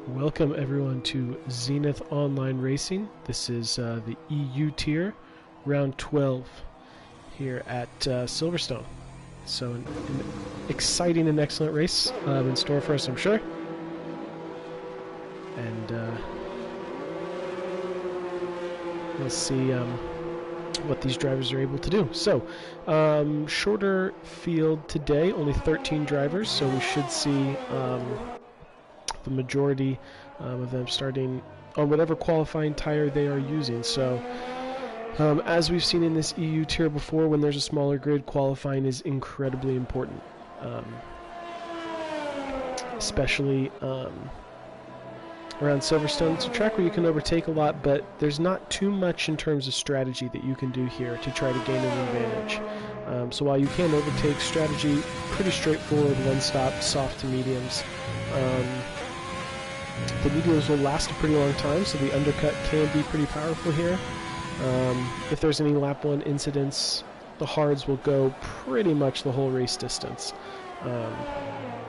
Welcome everyone to Zenith Online Racing. This is the EU tier, round 12 here at Silverstone. So an exciting and excellent race in store for us, I'm sure. And we'll see what these drivers are able to do. So, shorter field today, only 13 drivers, so we should see the majority of them starting on whatever qualifying tire they are using. So as we've seen in this EU tier before, when there's a smaller grid, qualifying is incredibly important, especially around Silverstone. It's a track where you can overtake a lot, but there's not too much in terms of strategy that you can do here to try to gain an advantage. So while you can overtake, strategy pretty straightforward, one stop, soft to mediums. The mediums will last a pretty long time, so the undercut can be pretty powerful here. If there's any lap 1 incidents, the hards will go pretty much the whole race distance. You'll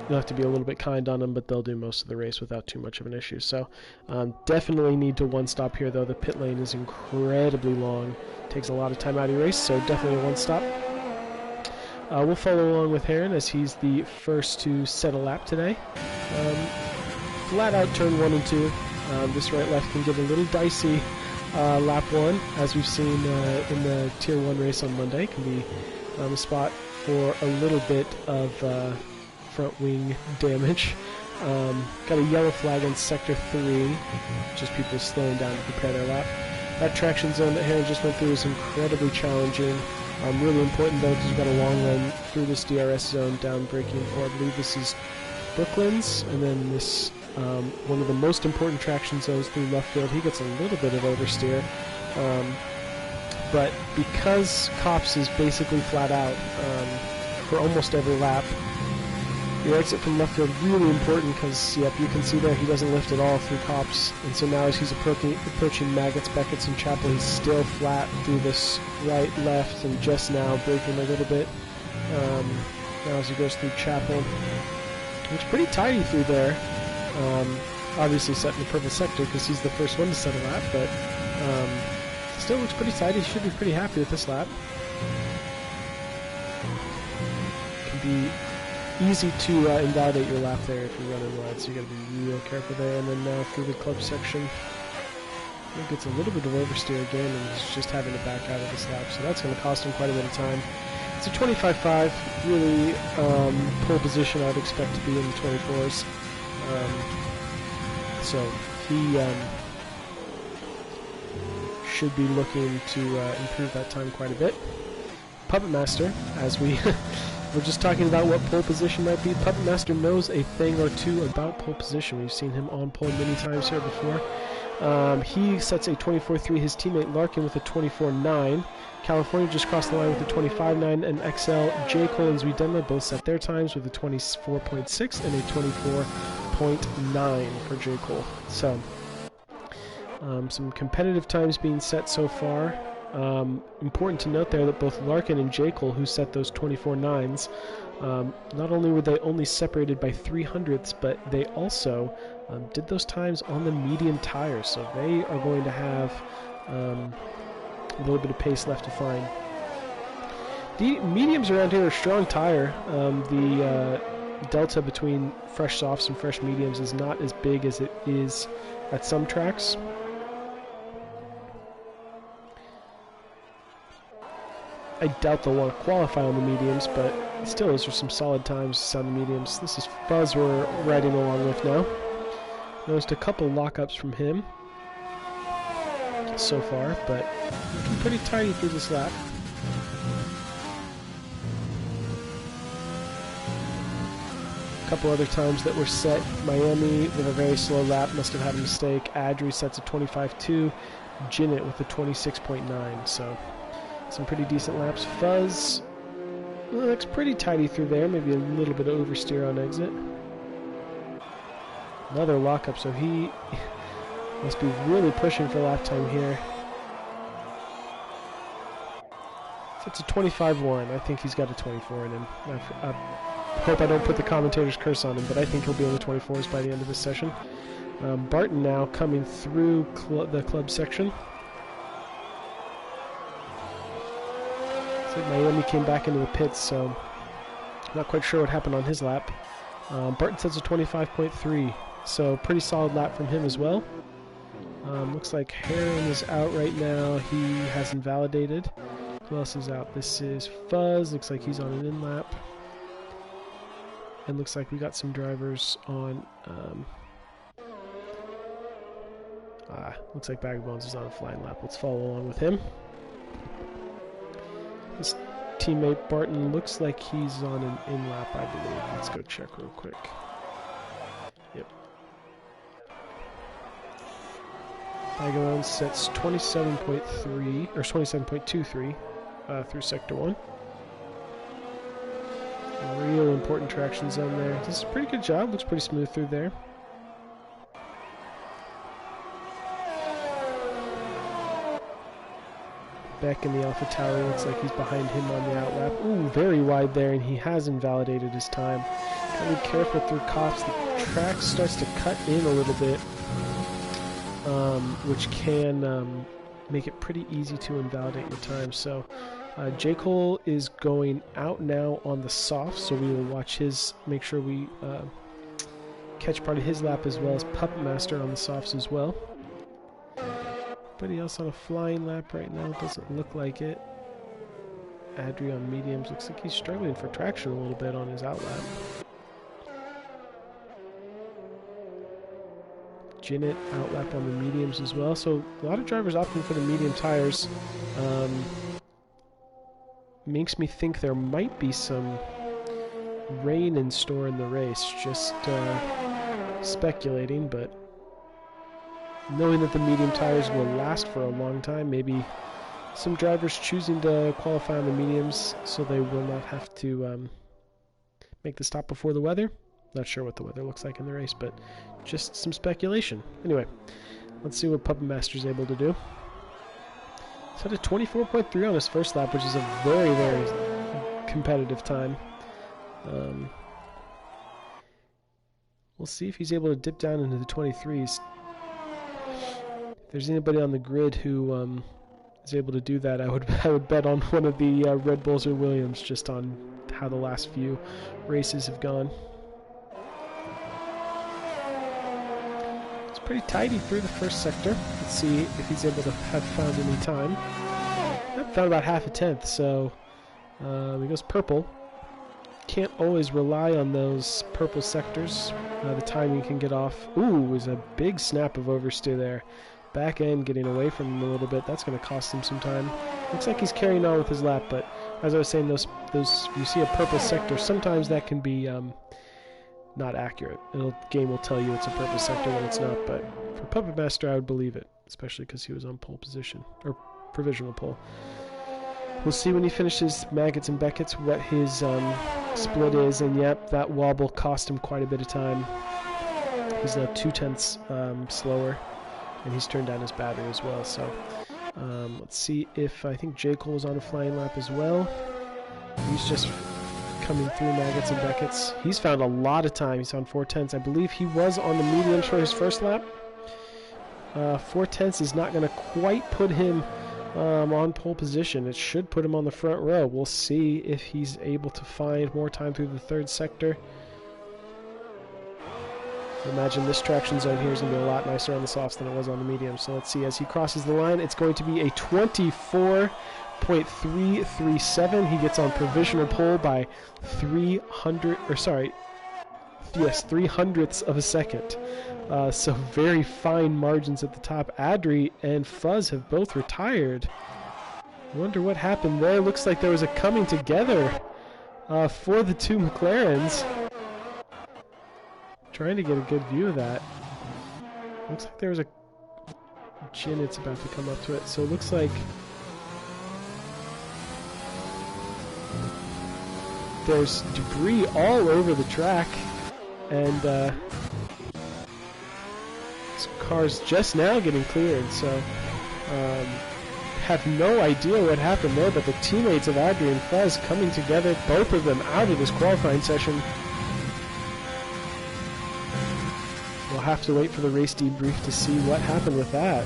have to be a little bit kind on them, but they'll do most of the race without too much of an issue. So definitely need to one stop here, though. The pit lane is incredibly long. Takes a lot of time out of your race, so definitely a one stop. We'll follow along with Heron as he's the first to set a lap today. Flat out turn 1 and 2. This right-left can get a little dicey lap 1, as we've seen in the Tier 1 race on Monday. Can be a spot for a little bit of front wing damage. Got a yellow flag on Sector 3, just people slowing down to prepare their lap. That traction zone that Heron just went through is incredibly challenging. Really important, though, because we've got a long run through this DRS zone down braking for, I believe this is Brooklands, and then this one of the most important traction zones through left field. He gets a little bit of oversteer, but because Copse is basically flat out for almost every lap, your exit from left field really important because, yep, you can see there he doesn't lift at all through Copse, and so now as he's approaching Maggots, Beckett's, and Chapel, he's still flat through this right, left, and just now braking a little bit. Now as he goes through Chapel, it's pretty tidy through there. Obviously set in the purple sector because he's the first one to set a lap, but still looks pretty tight. He should be pretty happy with this lap. Can be easy to invalidate your lap there if you're running wide, so you got to be real careful there. And then now through the club section, he gets a little bit of oversteer again, and he's just having to back out of this lap, so that's going to cost him quite a bit of time. It's a 25.5, really pole position I'd expect to be in the 24s. So he should be looking to improve that time quite a bit. Puppet Master, as we were just talking about what pole position might be, Puppet Master knows a thing or two about pole position. We've seen him on pole many times here before. He sets a 24.3, his teammate Larkin with a 24.9. California just crossed the line with a 25.9, and XL, J. Cole, and Zwiedemla both set their times with a 24.6 and a 24.9 for J. Cole. So, some competitive times being set so far. Important to note there that both Larkin and J. Cole, who set those 24.9s, not only were they only separated by 0.03, but they also did those times on the medium tires, so they are going to have a little bit of pace left to find. The mediums around here are strong tire. The delta between fresh softs and fresh mediums is not as big as it is at some tracks. I doubt they'll want to qualify on the mediums, but still, those are some solid times on the mediums. This is Fuzz we're riding along with now. Noticed a couple lockups from him so far, but looking pretty tidy through this lap. A couple other times that were set. Miami with a very slow lap, must have had a mistake. Adri sets a 25.2. Jinnit with a 26.9, so some pretty decent laps. Fuzz looks pretty tidy through there, maybe a little bit of oversteer on exit. Another lockup, so he must be really pushing for lap time here. So it's a 25.1. I think he's got a 24 in him. I hope I don't put the commentator's curse on him, but I think he'll be in the 24s by the end of this session. Barton now coming through the club section. Looks like Miami came back into the pits, so not quite sure what happened on his lap. Barton sets a 25.3, so pretty solid lap from him as well. Looks like Heron is out right now. He has invalidated. Who else is out? This is Fuzz. Looks like he's on an in-lap. And looks like we got some drivers on... looks like Bag of Bones is on a flying lap. Let's follow along with him. His teammate Barton looks like he's on an in-lap, I believe. Let's go check real quick. Yep. Bag of Bones sets 27.3 or 27.23 through Sector 1. Real important traction zone there. This is a pretty good job. Looks pretty smooth through there. Beck in the Alpha Tower looks like he's behind him on the outlap. Ooh, very wide there, and he has invalidated his time. Gotta be careful through coughs. The track starts to cut in a little bit, which can make it pretty easy to invalidate your time. So J. Cole is going out now on the soft, so we will watch his, make sure we catch part of his lap, as well as Puppet Master on the softs as well. Anybody else on a flying lap right now? Doesn't look like it. Adri on mediums. Looks like he's struggling for traction a little bit on his outlap. Jinnit outlap on the mediums as well. So a lot of drivers opting for the medium tires. Makes me think there might be some rain in store in the race. Just speculating, but knowing that the medium tires will last for a long time, maybe some drivers choosing to qualify on the mediums so they will not have to make the stop before the weather. Not sure what the weather looks like in the race, but just some speculation. Anyway, let's see what Puppet Master is able to do. Set a 24.3 on his first lap, which is a very, very competitive time. We'll see if he's able to dip down into the 23s. If there's anybody on the grid who is able to do that, I would bet on one of the Red Bulls or Williams, just on how the last few races have gone. It's pretty tidy through the first sector. Let's see if he's able to have found any time. I've found about half a tenth, so he goes purple. Can't always rely on those purple sectors. The timing can get off. Ooh, it was a big snap of oversteer there. Back end getting away from him a little bit. That's going to cost him some time. Looks like he's carrying on with his lap, but as I was saying, those you see a purple sector, sometimes that can be not accurate. Game will tell you it's a purple sector when it's not, but for Puppet Master, I would believe it, especially because he was on pole position, or provisional pole. We'll see when he finishes Maggots and Beckett's what his split is, and yep, that wobble cost him quite a bit of time. He's now 0.2 slower, and he's turned down his battery as well. So let's see if I think J. Cole is on a flying lap as well. He's just coming through Maggots and Beckett's. He's found a lot of time. He's on 0.4. I believe he was on the mediums for his first lap. 0.4 is not going to quite put him on pole position. It should put him on the front row. We'll see if he's able to find more time through the third sector. Imagine this traction zone here is going to be a lot nicer on the softs than it was on the medium. So let's see, as he crosses the line, it's going to be a 24.337. He gets on provisional pole by 300ths of a second. So very fine margins at the top. Adri and Fuzz have both retired. I wonder what happened there. Looks like there was a coming together for the two McLarens. Trying to get a good view of that. Looks like there was a Jinnit's about to come up to it. So it looks like there's debris all over the track, and this car's just now getting cleared, so have no idea what happened there, but the teammates of Adri and Fuzz coming together, both of them out of this qualifying session. We'll have to wait for the race debrief to see what happened with that.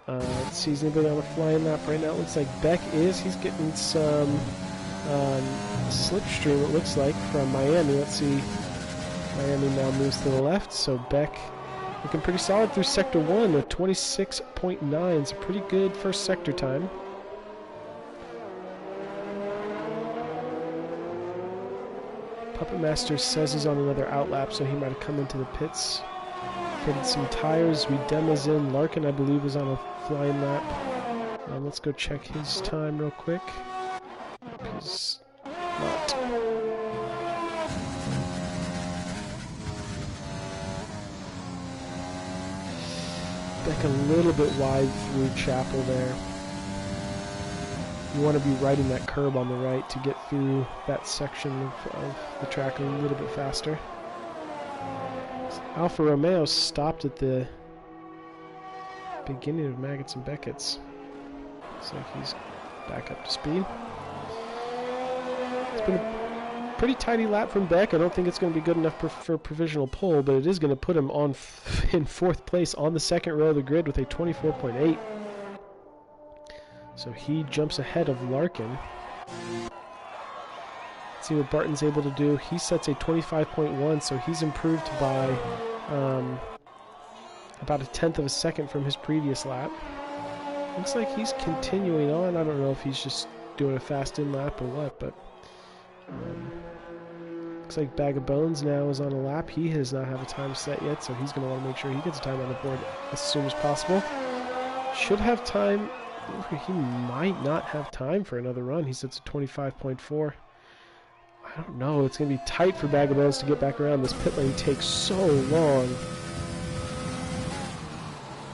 Let's see, is anybody on a flying lap right now? It looks like Beck is. He's getting some slipstream, it looks like, from Miami. Let's see. Miami now moves to the left, so Beck looking pretty solid through Sector 1 with 26.9. It's a pretty good first sector time. Puppet Master says he's on another outlap, so he might have come into the pits. Fitted some tires. Dema's in. Larkin, I believe, is on a flying lap. Let's go check his time real quick. He's not. Back a little bit wide through Chapel there. You want to be riding that curb on the right to get through that section of the track a little bit faster. Alfa Romeo stopped at the beginning of Maggots and Beckett's. Looks like he's back up to speed. It's been a pretty tidy lap from Beck. I don't think it's going to be good enough for provisional pole, but it is going to put him on in 4th place on the second row of the grid with a 24.8. So he jumps ahead of Larkin. Let's see what Barton's able to do. He sets a 25.1, so he's improved by about a 1/10 of a second from his previous lap. Looks like he's continuing on. I don't know if he's just doing a fast in lap or what, but looks like Bag of Bones now is on a lap. He does not have a time set yet, so he's going to want to make sure he gets a time on the board as soon as possible. Should have time. He might not have time for another run. He sets a 25.4. I don't know. It's going to be tight for Bag of Bones to get back around. This pit lane takes so long.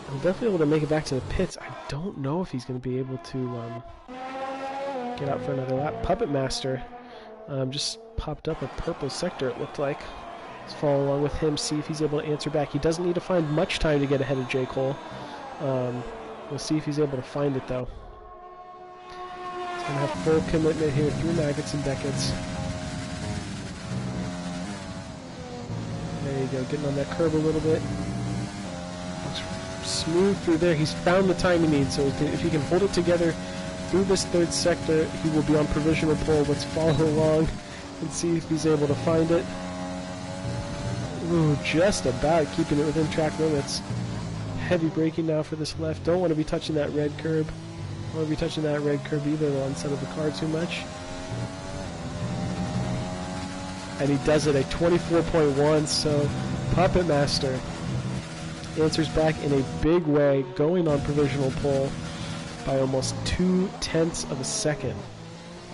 I'm definitely able to make it back to the pits. I don't know if he's going to be able to get out for another lap. Puppet Master just popped up a purple sector, it looked like. Let's follow along with him, see if he's able to answer back. He doesn't need to find much time to get ahead of J. Cole. We'll see if he's able to find it, though. He's going to have full commitment here through Maggots and Beckett's. There you go, getting on that curb a little bit. Looks smooth through there. He's found the time he needs, so if he can hold it together through this 3rd sector, he will be on provisional pole. Let's follow along and see if he's able to find it. Ooh, just about keeping it within track limits. Heavy braking now for this left. Don't want to be touching that red curb. Don't want to be touching that red curb either. They'll unsettle the car too much. And he does it at 24.1, so Puppet Master answers back in a big way, going on provisional pole by almost 2/10 of a second.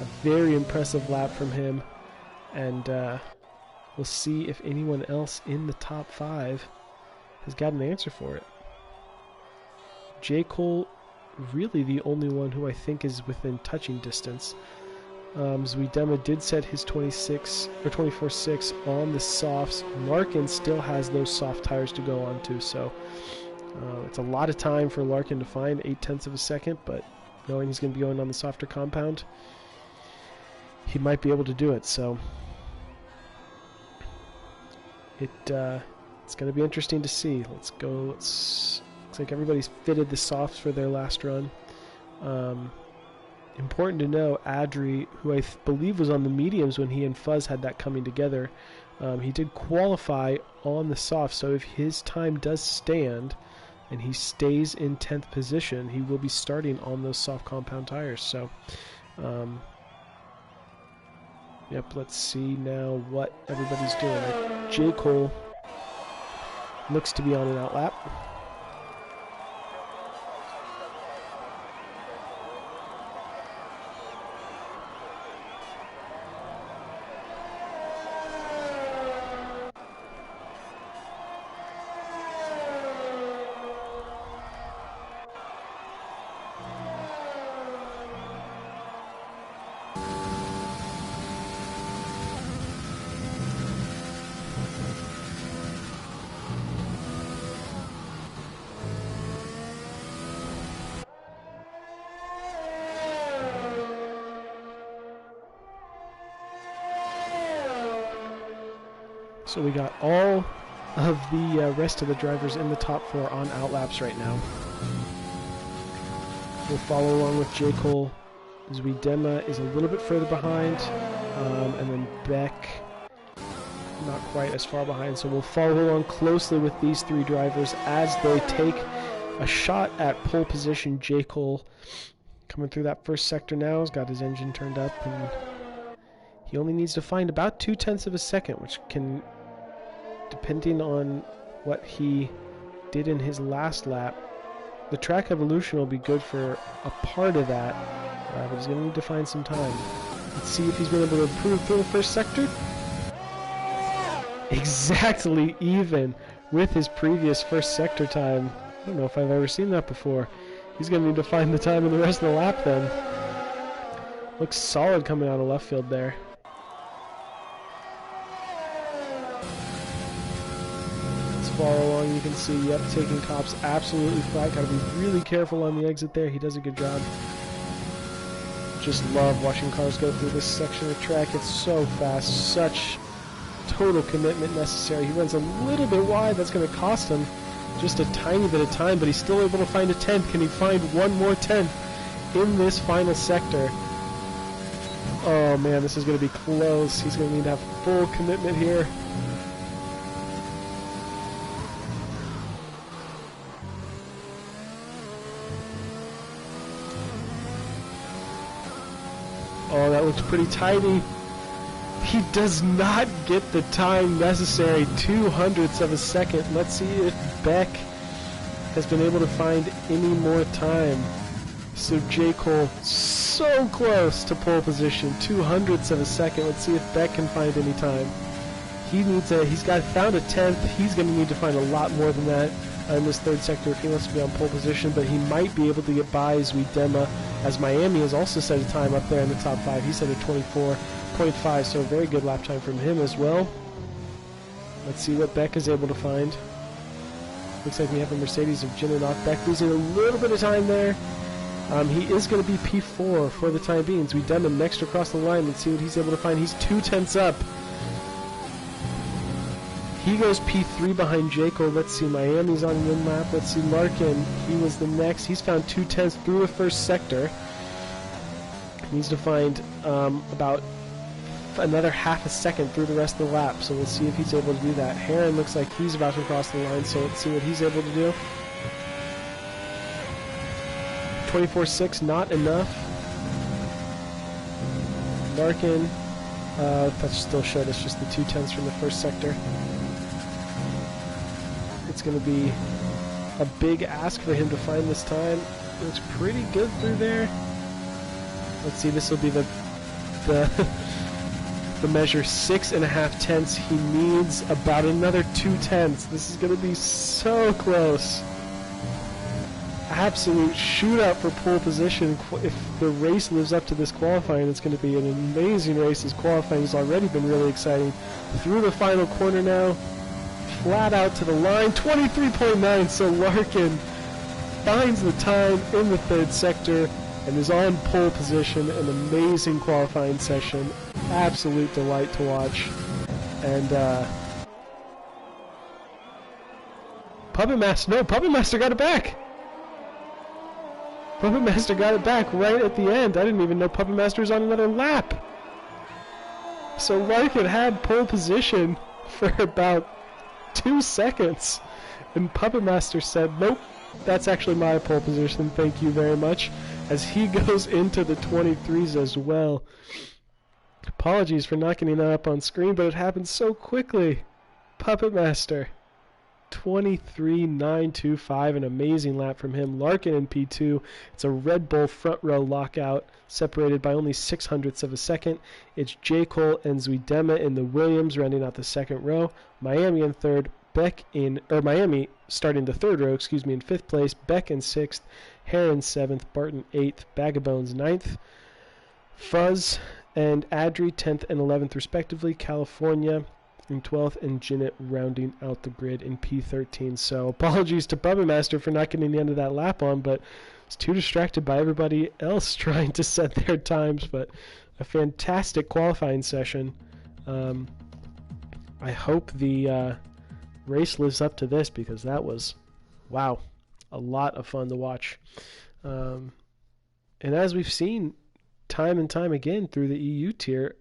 A very impressive lap from him, and we'll see if anyone else in the top 5 has got an answer for it. J. Cole, really the only one who I think is within touching distance. Zuidema did set his 26 or 24.6 on the softs. Larkin still has those soft tires to go on to, so it's a lot of time for Larkin to find 0.8 of a second, but knowing he's going to be going on the softer compound, he might be able to do it. So it's going to be interesting to see. Let's go. Looks like everybody's fitted the softs for their last run. Important to know, Adri, who I believe was on the mediums when he and Fuzz had that coming together, he did qualify on the soft, so if his time does stand and he stays in 10th position, he will be starting on those soft compound tires. So, yep, let's see now what everybody's doing. J. Cole looks to be on an outlap. So we got all of the rest of the drivers in the top 4 on outlaps right now. We'll follow along with J. Cole. Zuidema is a little bit further behind, and then Beck not quite as far behind, so we'll follow along closely with these 3 drivers as they take a shot at pole position. J. Cole coming through that first sector now, has got his engine turned up, and he only needs to find about 0.2 of a second, which can, depending on what he did in his last lap, the track evolution will be good for a part of that, but he's going to need to find some time. Let's see if he's been able to improve through the first sector. Exactly even with his previous first sector time. I don't know if I've ever seen that before. He's going to need to find the time in the rest of the lap then. Looks solid coming out of left field there. Follow along, you can see, yep, taking Kopp's absolutely flat. Got to be really careful on the exit there. He does a good job. Just love watching cars go through this section of track. It's so fast, such total commitment necessary. He runs a little bit wide. That's going to cost him just a tiny bit of time, but he's still able to find a 10th. Can he find one more 10th in this final sector? Oh man, this is going to be close. He's going to need to have full commitment here. Oh, that looks pretty tidy. He does not get the time necessary, 0.02 of a second. Let's see if Beck has been able to find any more time. So J. Cole so close to pole position, 0.02 of a second. Let's see if Beck can find any time. He's found a 10th. He's going to need to find a lot more than that in this third sector if he wants to be on pole position, but he might be able to get by Zuidema, as Miami has also set a time up there in the top 5. He set a 24.5, so a very good lap time from him as well. Let's see what Beck is able to find. Looks like we have a Mercedes of Ginnonoff. Beck losing a little bit of time there. He is going to be P4 for the time being. Zuidema next across the line. Let's see what he's able to find. He's 0.2 up. He goes P3 behind J. Cole. Let's see, Miami's on one lap. Let's see, Larkin, he was the next. He's found 0.2 through the first sector. Needs to find about another half a second through the rest of the lap. So we'll see if he's able to do that. Heron looks like he's about to cross the line, so let's see what he's able to do. 24.6, not enough. Larkin, that still showed us just the 0.2 from the first sector. It's going to be a big ask for him to find this time. It looks pretty good through there. Let's see, this will be the measure, 6.5 tenths. He needs about another 0.2. This is going to be so close. Absolute shootout for pole position. If the race lives up to this qualifying, it's going to be an amazing race. This qualifying has already been really exciting. Through the final corner now, flat out to the line, 23.9. So Larkin finds the time in the third sector and is on pole position. An amazing qualifying session. Absolute delight to watch. And Puppet Master got it back. Puppet Master got it back right at the end. I didn't even know Puppet Master was on another lap. So Larkin had pole position for about 2 seconds. And Puppet Master said, nope, that's actually my pole position, thank you very much. As he goes into the 23s as well. Apologies for not getting that up on screen, but it happened so quickly. Puppet Master. 23.925, an amazing lap from him. Larkin in P2. It's a Red Bull front row lockout, separated by only 0.06 of a second. It's J. Cole and Zuidema in the Williams, rounding out the second row. Miami in third. Miami starting the third row, in fifth place. Beck in sixth. Heron 7th. Barton 8th. Bagabones 9th. Fuzz and Adri 10th and 11th respectively. California in 12th, and Jinnit rounding out the grid in P13. So apologies to Puppet Master for not getting the end of that lap on, but I was too distracted by everybody else trying to set their times. But a fantastic qualifying session. I hope the race lives up to this, because that was, wow, a lot of fun to watch. And as we've seen time and time again through the EU tier,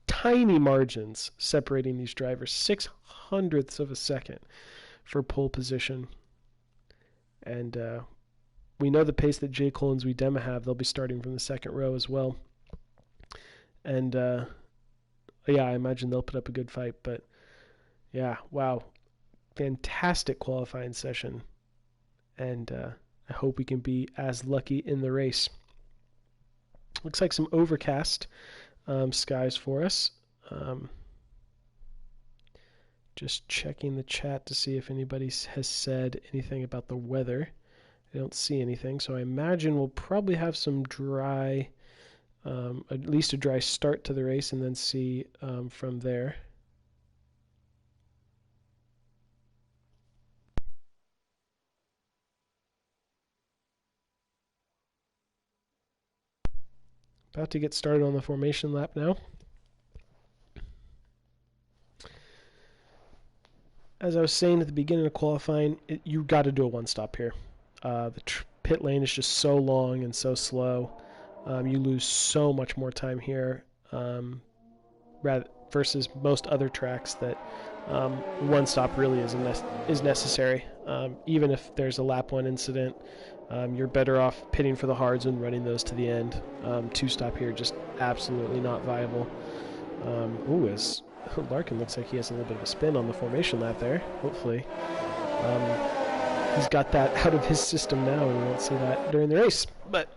tiny margins separating these drivers, 0.06 of a second for pole position. And we know the pace that J. Cole and Zuidema have. They'll be starting from the second row as well. And yeah, I imagine they'll put up a good fight. But yeah, wow, fantastic qualifying session. And I hope we can be as lucky in the race. Looks like some overcast skies for us. Just checking the chat to see if anybody has said anything about the weather. I don't see anything, so I imagine we'll probably have some dry, at least a dry start to the race, and then see from there. About to get started on the formation lap now. As I was saying at the beginning of qualifying, you got to do a one-stop here. The pit lane is just so long and so slow. You lose so much more time here versus most other tracks that one stop really is necessary. Even if there's a lap 1 incident, you're better off pitting for the hards and running those to the end. Two-stop here, just absolutely not viable. As Larkin looks like he has a little bit of a spin on the formation lap there. Hopefully he's got that out of his system now and we won't see that during the race. But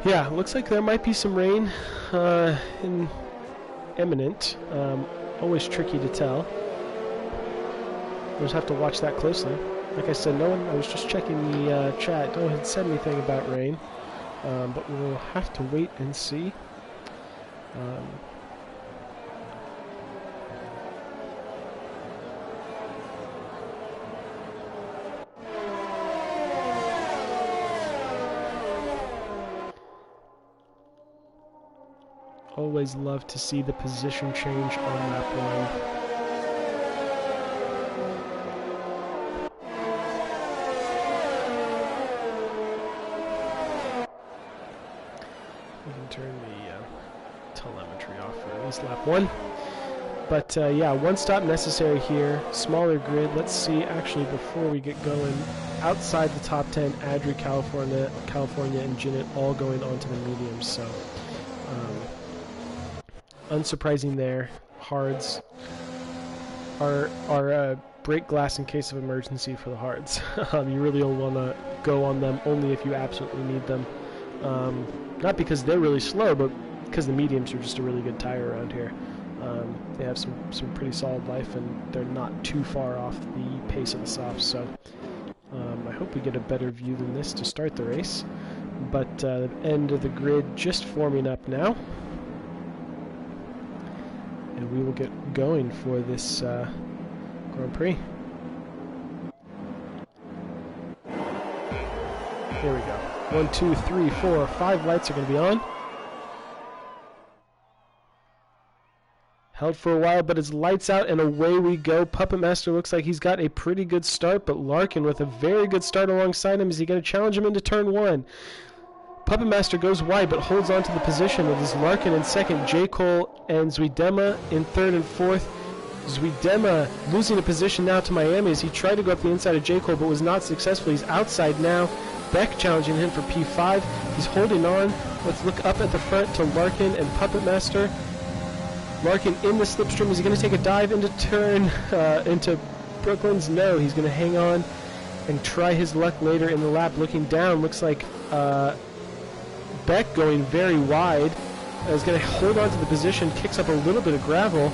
yeah, looks like there might be some rain imminent. Always tricky to tell. We'll just have to watch that closely. Like I said, I was just checking the chat. No one had said anything about rain. But we'll have to wait and see. Always love to see the position change on lap 1. Lap 1. But yeah, one stop necessary here. Smaller grid. Let's see, actually, before we get going, outside the top 10, Adri, California, and Zenith all going onto the mediums. So unsurprising there. Hards are break glass in case of emergency for the hards. You really don't want to go on them only if you absolutely need them. Not because they're really slow, but because the mediums are just a really good tire around here. They have some pretty solid life, and they're not too far off the pace of the softs. So I hope we get a better view than this to start the race. But the end of the grid just forming up now. And we will get going for this Grand Prix. Here we go. 1, 2, 3, 4, 5 lights are going to be on. Held for a while, but it's lights out and away we go. Puppet Master looks like he's got a pretty good start, but Larkin with a very good start alongside him. Is he going to challenge him into turn 1? Puppet Master goes wide, but holds on to the position. It is Larkin in second, J. Cole and Zuidema in third and fourth. Zuidema losing a position now to Miami as he tried to go up the inside of J. Cole, but was not successful. He's outside now. Beck challenging him for P5. He's holding on. Let's look up at the front to Larkin and Puppet Master. Larkin in the slipstream. Is he going to take a dive into turn into Brooklyn's? No, he's going to hang on and try his luck later in the lap. Looking down, looks like Beck going very wide. Is going to hold on to the position, kicks up a little bit of gravel.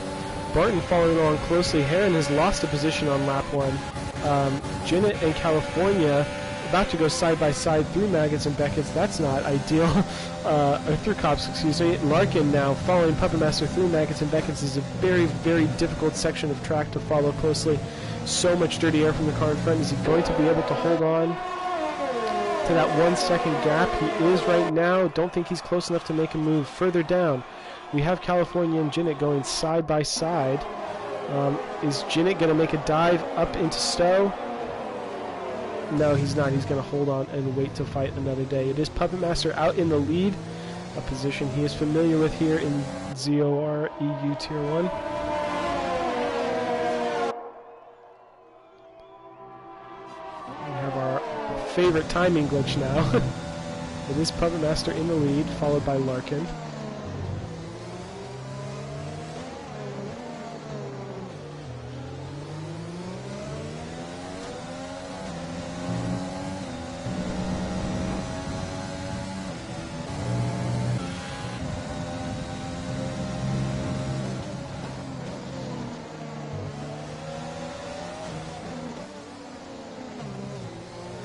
Barton following along closely. Heron has lost a position on lap 1. Zenith and California about to go side by side through Maggots and Beckett's. That's not ideal. Or through Cops, excuse me. Larkin now following Puppet Master through Maggots and Beckett's. Is a very, very difficult section of track to follow closely. So much dirty air from the car in front. Is he going to be able to hold on? to that 1 second gap. He is right now. Don't think he's close enough to make a move. Further down, we have California and Zenith going side by side. Is Zenith going to make a dive up into Stowe? No, he's not. He's going to hold on and wait to fight another day. It is Puppet Master out in the lead, a position he is familiar with here in ZOR EU Tier 1. We have our favorite timing glitch now. It is Puppet Master in the lead, followed by Larkin.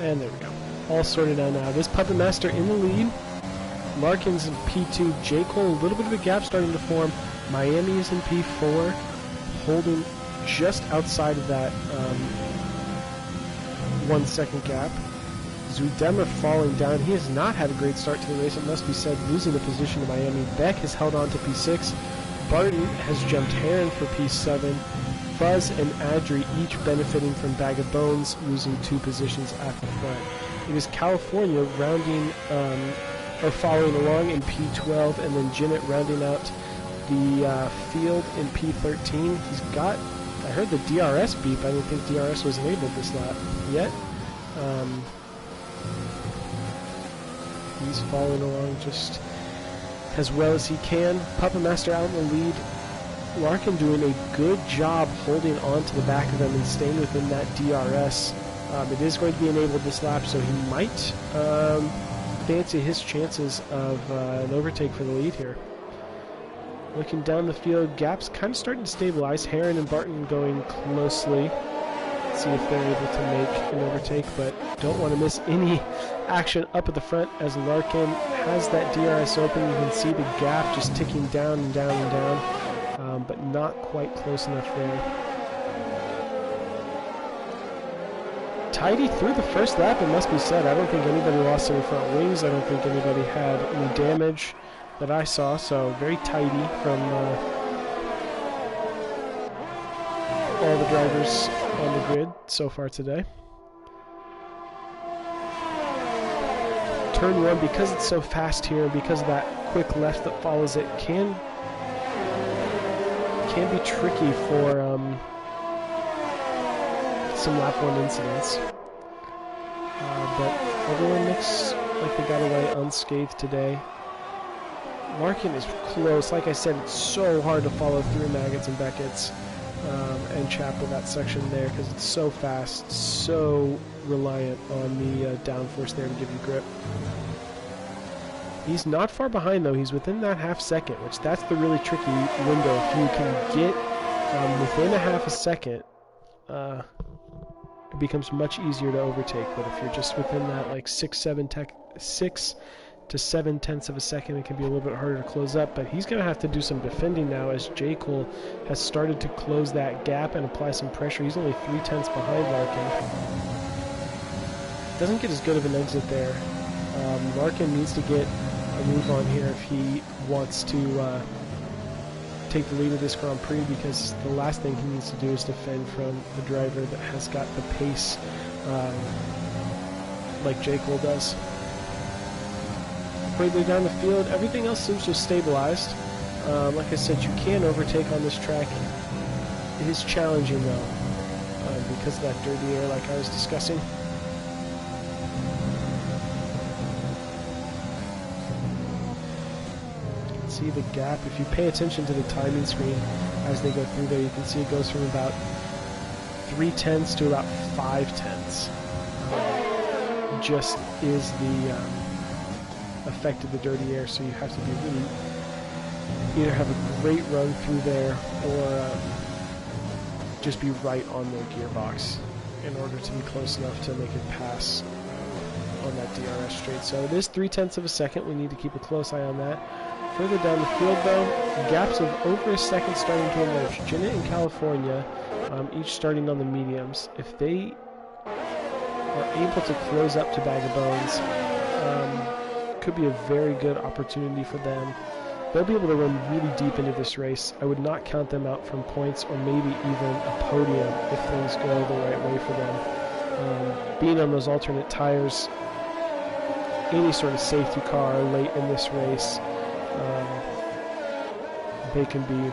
And there we go. All sorted out now. This Puppet Master in the lead. Larkin's in P2. J. Cole, a little bit of a gap starting to form. Miami is in P4, holding just outside of that 1 second gap. Zudema falling down. He has not had a great start to the race, it must be said, losing the position to Miami. Beck has held on to P6. Barton has jumped Heron for P7. Fuzz and Adri each benefiting from Bag of Bones, losing 2 positions at the front. It is California rounding, or following along in P12, and then Zenith rounding out the field in P13. He's got, I heard the DRS beep. I didn't think DRS was enabled this lap yet. He's following along just as well as he can. Puppet Master out in the lead. Larkin doing a good job holding on to the back of them and staying within that DRS. It is going to be enabled this lap, so he might fancy his chances of an overtake for the lead here. Looking down the field, gaps kind of starting to stabilize. Heron and Barton going closely. See if they're able to make an overtake, but don't want to miss any action up at the front as Larkin has that DRS open. You can see the gap just ticking down and down and down. But not quite close enough there. Tidy through the first lap, it must be said. I don't think anybody lost any front wings. I don't think anybody had any damage that I saw, so very tidy from all the drivers on the grid so far today. Turn 1, because it's so fast here, because of that quick left that follows it, can be tricky for some lap 1 incidents. But everyone looks like they got away unscathed today. Larkin is close. Like I said, it's so hard to follow through Maggots and Beckett's and Chapel, that section there, because it's so fast, so reliant on the downforce there to give you grip. He's not far behind, though. He's within that half second, which that's the really tricky window. If you can get within a half a second, it becomes much easier to overtake. But if you're just within that like 6 to 7 tenths of a second, it can be a little bit harder to close up. But he's going to have to do some defending now as J. Cole has started to close that gap and apply some pressure. He's only 3 tenths behind Larkin. Doesn't get as good of an exit there. Larkin needs to get a move on here if he wants to take the lead of this Grand Prix, because the last thing he needs to do is defend from the driver that has got the pace like J. Cole does. Further down the field, everything else seems to have stabilized. Like I said, you can overtake on this track. It is challenging though, because of that dirty air like I was discussing. See the gap. If you pay attention to the timing screen as they go through there, you can see it goes from about 3 tenths to about 5 tenths. Just is the effect of the dirty air, so you have to be really either have a great run through there or just be right on the gearbox in order to be close enough to make it pass on that DRS straight. So it is 3 tenths of a second. We need to keep a close eye on that. Further down the field, though, gaps of over a second starting to emerge. Zenith and California, each starting on the mediums. If they are able to close up to Bag of Bones, could be a very good opportunity for them. They'll be able to run really deep into this race. I would not count them out from points or maybe even a podium if things go the right way for them. Being on those alternate tires, any sort of safety car late in this race, they can be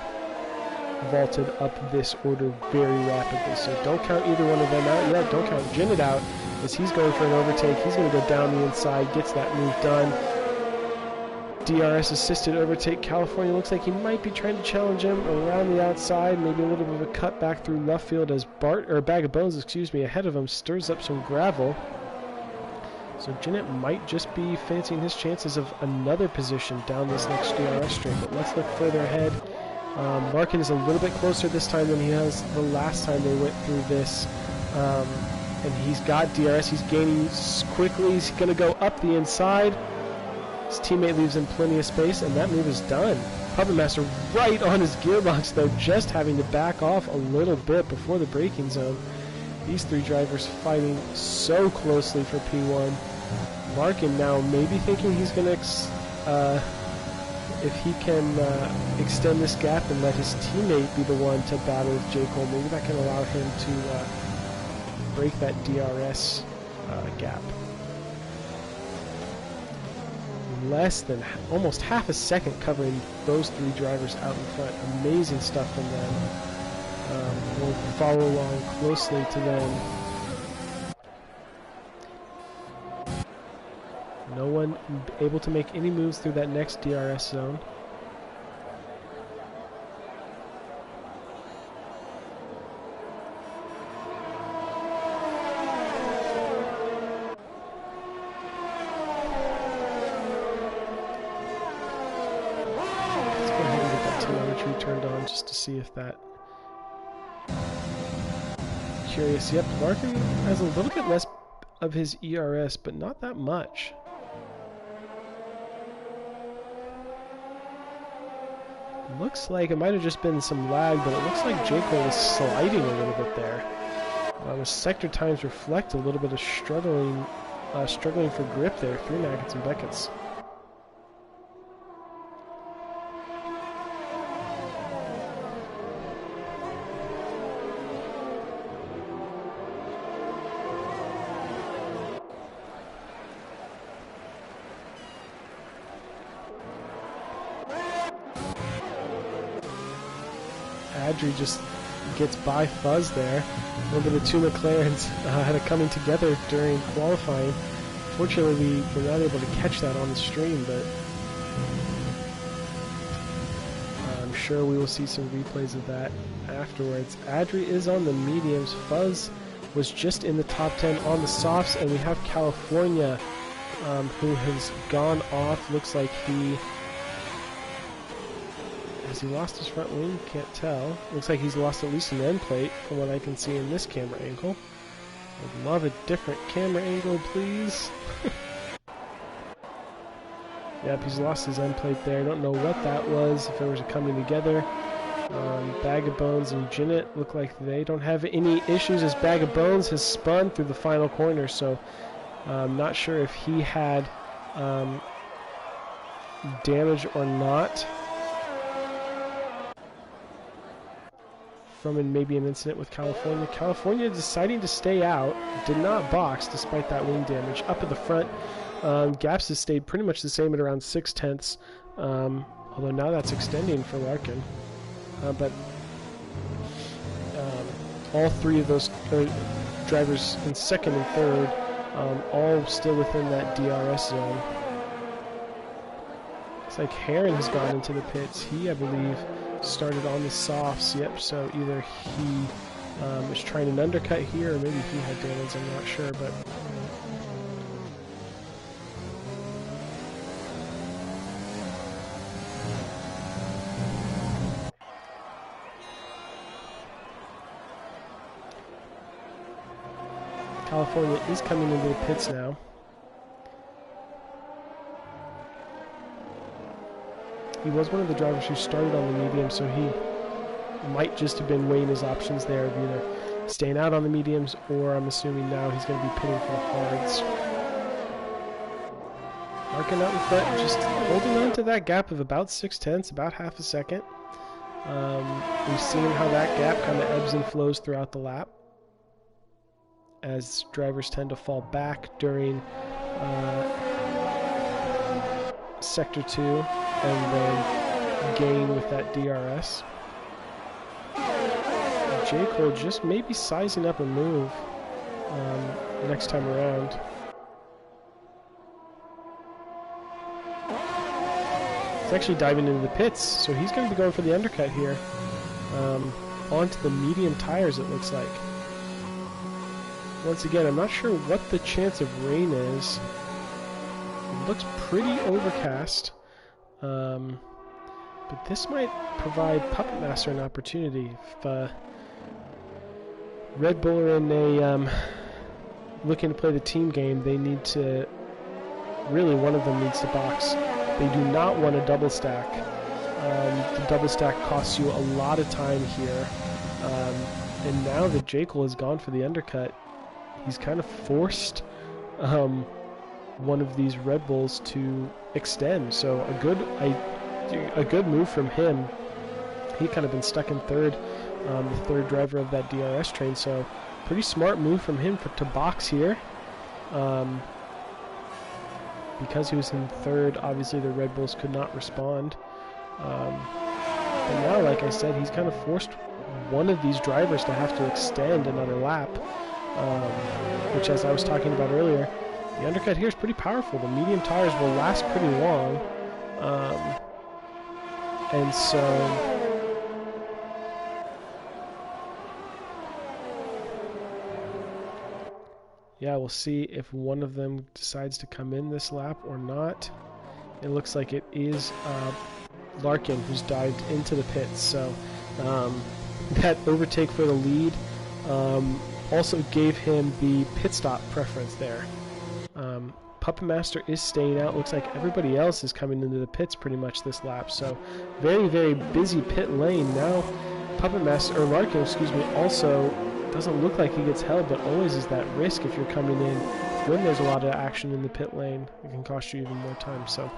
vaulted up this order very rapidly. So don't count either one of them out yet. Don't count Zenith out, as he's going for an overtake. He's going to go down the inside, gets that move done. DRS assisted overtake. California looks like he might be trying to challenge him around the outside, maybe a little bit of a cut back through left field as Bag of Bones, ahead of him, stirs up some gravel. So Zenith might just be fancying his chances of another position down this next DRS straight. But let's look further ahead. Larkin is a little bit closer this time than he was the last time they went through this. And he's got DRS. He's gaining quickly. He's going to go up the inside. His teammate leaves him plenty of space, and that move is done. Puppet Master right on his gearbox, though, just having to back off a little bit before the braking zone. These three drivers fighting so closely for P1. Larkin now maybe thinking he's going to, if he can extend this gap and let his teammate be the one to battle with J. Cole, maybe that can allow him to break that DRS gap. Less than almost half a second covering those three drivers out in front. Amazing stuff from them. We'll follow along closely to them. No one able to make any moves through that next DRS zone. Turned on just to see if that. Curious. Yep, Larkin has a little bit less of his ERS, but not that much. Looks like it might have just been some lag, but it looks like J. Cole was sliding a little bit there. His sector times reflect a little bit of struggling for grip there through Maggots and Beckett's. Adri just gets by Fuzz there. A little bit of two McLarens had a coming together during qualifying. Fortunately, we're not able to catch that on the stream, but I'm sure we will see some replays of that afterwards. Adri is on the mediums. Fuzz was just in the top 10 on the softs, and we have California, who has gone off. Looks like has he lost his front wing? Can't tell. Looks like he's lost at least an end plate from what I can see in this camera angle. I'd love a different camera angle, please. Yep, he's lost his end plate there. I don't know what that was, if it was coming together. Bag of Bones and Zenith look like they don't have any issues, as Bag of Bones has spun through the final corner, so I'm not sure if he had damage or not from maybe an incident with California. California deciding to stay out, did not box despite that wing damage. Up at the front, gaps have stayed pretty much the same at around 6/10, although now that's extending for Larkin. But all three of those drivers in second and third, all still within that DRS zone. Looks like Heron has gone into the pits. He, I believe, started on the softs. Yep, so either he was trying an undercut here, or maybe he had damage, I'm not sure, but California is coming into the pits now. He was one of the drivers who started on the medium, so he might just have been weighing his options there of either staying out on the mediums, or I'm assuming now he's going to be pitting for the hards. Larkin out in front, just holding on to that gap of about 0.6, about half a second. We've seen how that gap kind of ebbs and flows throughout the lap, as drivers tend to fall back during Sector 2 and then gain with that DRS. J. Cole just maybe sizing up a move next time around. He's actually diving into the pits, so he's going to be going for the undercut here. Onto the medium tires, it looks like. Once again, I'm not sure what the chance of rain is. It looks pretty overcast. But this might provide Puppet Master an opportunity. If Red Bull are in a looking to play the team game, they need to, really one of them needs to box. They do not want a double stack. The double stack costs you a lot of time here. And now that Jekyll has gone for the undercut, he's kind of forced one of these Red Bulls to extend. So a good move from him. He kind of been stuck in third, the third driver of that DRS train. So pretty smart move from him to box here. Because he was in third, obviously the Red Bulls could not respond. But now, like I said, he's kind of forced one of these drivers to have to extend another lap, which, as I was talking about earlier, the undercut here is pretty powerful. The medium tires will last pretty long, and so yeah, we'll see if one of them decides to come in this lap or not. It looks like it is Larkin who's dived into the pits, so that overtake for the lead also gave him the pit stop preference there. Puppet Master is staying out. Looks like everybody else is coming into the pits pretty much this lap, so very, very busy pit lane. Now Puppet Master, or Larkin, excuse me, also doesn't look like he gets held, but always is that risk if you're coming in when there's a lot of action in the pit lane. It can cost you even more time. So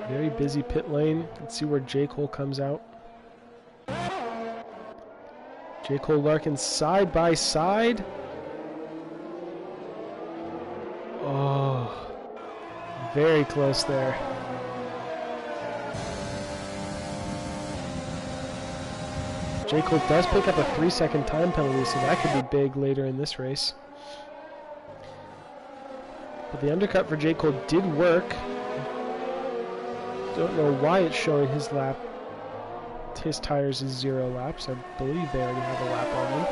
very busy pit lane. Let's see where J. Cole comes out. J. Cole, Larkin side by side. Oh, very close there. J. Cole does pick up a 3-second time penalty, so that could be big later in this race. But the undercut for J. Cole did work. Don't know why it's showing his lap. His tires is 0 laps. I believe they already have a lap on them,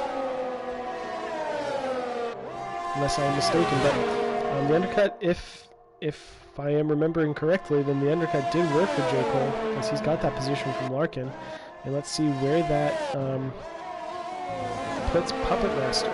unless I'm mistaken. But the undercut, if I am remembering correctly, then the undercut did work for J. Cole, because he's got that position from Larkin. And let's see where that puts Puppet Master.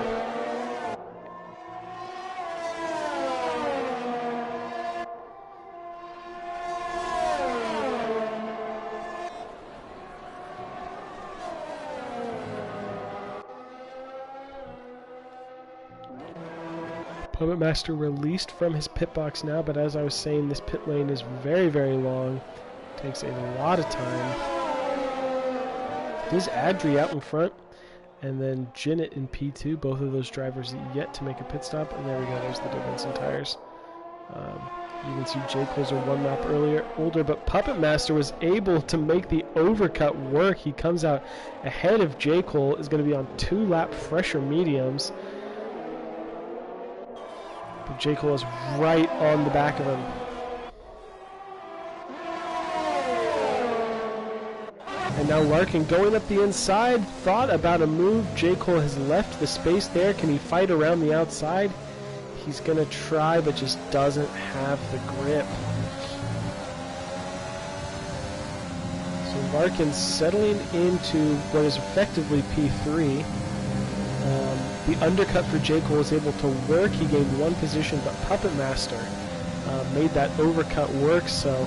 Puppet Master released from his pit box now, but as I was saying, this pit lane is very, very long. Takes a lot of time. There's Adri out in front, and then Jinnit in P2. Both of those drivers yet to make a pit stop, and there we go. There's the difference in tires. You can see J. Cole's are 1 lap older, but Puppet Master was able to make the overcut work. He comes out ahead of J. Cole, is going to be on 2 lap fresher mediums. But J. Cole is right on the back of him. And now Larkin going up the inside, thought about a move. J. Cole has left the space there. Can he fight around the outside? He's going to try, but just doesn't have the grip. So Larkin settling into what is effectively P3. The undercut for J. Cole was able to work. He gained one position, but Puppet Master made that overcut work. So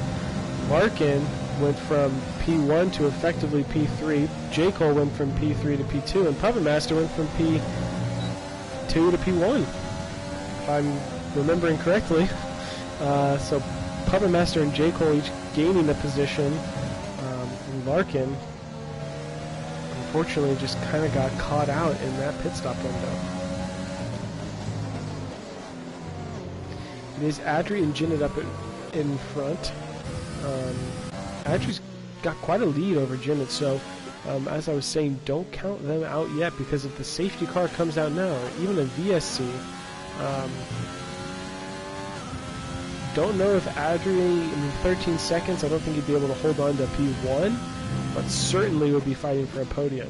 Larkin went from P1 to effectively P3. J. Cole went from P3 to P2, and Puppet Master went from P2 to P1, if I'm remembering correctly. So Puppet Master and J. Cole each gaining a position. And Larkin, unfortunately, just kind of got caught out in that pit stop window. It is Adri and Jinnit up in front. Adri's got quite a lead over Jinnit, so as I was saying, don't count them out yet, because if the safety car comes out now, or even a VSC, don't know if Adri, in 13 seconds, I don't think he'd be able to hold on to P1, but certainly would be fighting for a podium.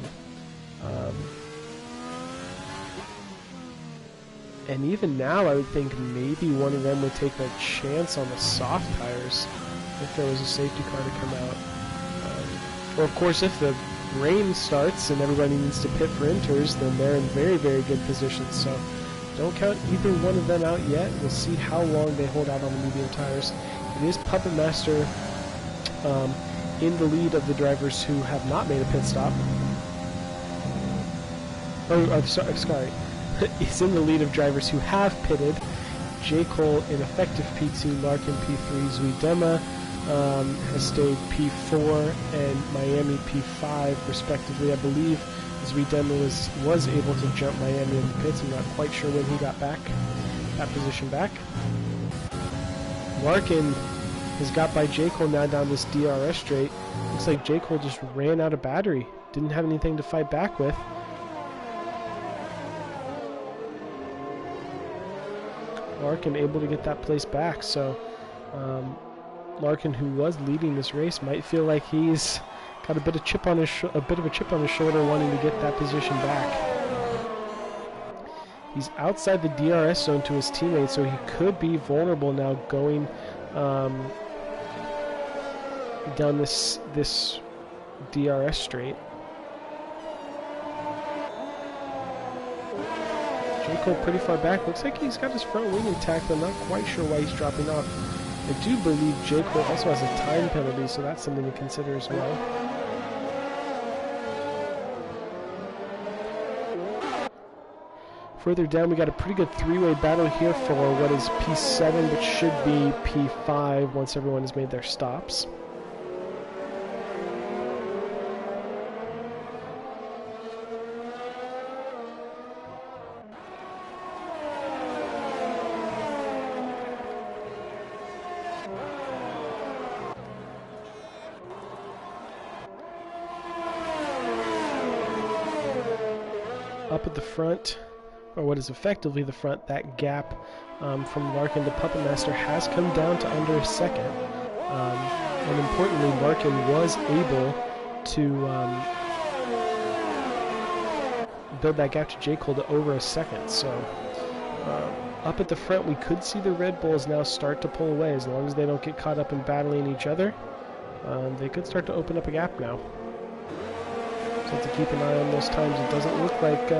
And even now, I would think maybe one of them would take a chance on the soft tires if there was a safety car to come out. Or of course, if the rain starts and everybody needs to pit for inters, then they're in very, very good positions. So don't count either one of them out yet. We'll see how long they hold out on the medium tires. It is Puppet Master in the lead of the drivers who have not made a pit stop. Sorry. He's in the lead of drivers who have pitted. J. Cole in effective P2, Larkin P3, Zuidema has stayed P4, and Miami P5 respectively. I believe Zuidema was able to jump Miami in the pits. I'm not quite sure when he got that position back. Larkin has got by J. Cole now down this DRS straight. Looks like J. Cole just ran out of battery. Didn't have anything to fight back with. Larkin able to get that place back, so Larkin, who was leading this race, might feel like he's got a bit of a chip on his shoulder, wanting to get that position back. He's outside the DRS zone to his teammate, so he could be vulnerable now going down this DRS straight. J. Cole pretty far back. Looks like he's got his front wing intact, but I'm not quite sure why he's dropping off. I do believe J. Cole also has a time penalty, so that's something to consider as well. Further down, we got a pretty good three-way battle here for what is P7, but should be P5 once everyone has made their stops. Up at the front, or what is effectively the front, that gap from Larkin to Puppet Master has come down to under a second. And importantly, Larkin was able to build that gap to J. Cole to over a second. So up at the front, we could see the Red Bulls now start to pull away. As long as they don't get caught up in battling each other, they could start to open up a gap now. So to keep an eye on those times. It doesn't look like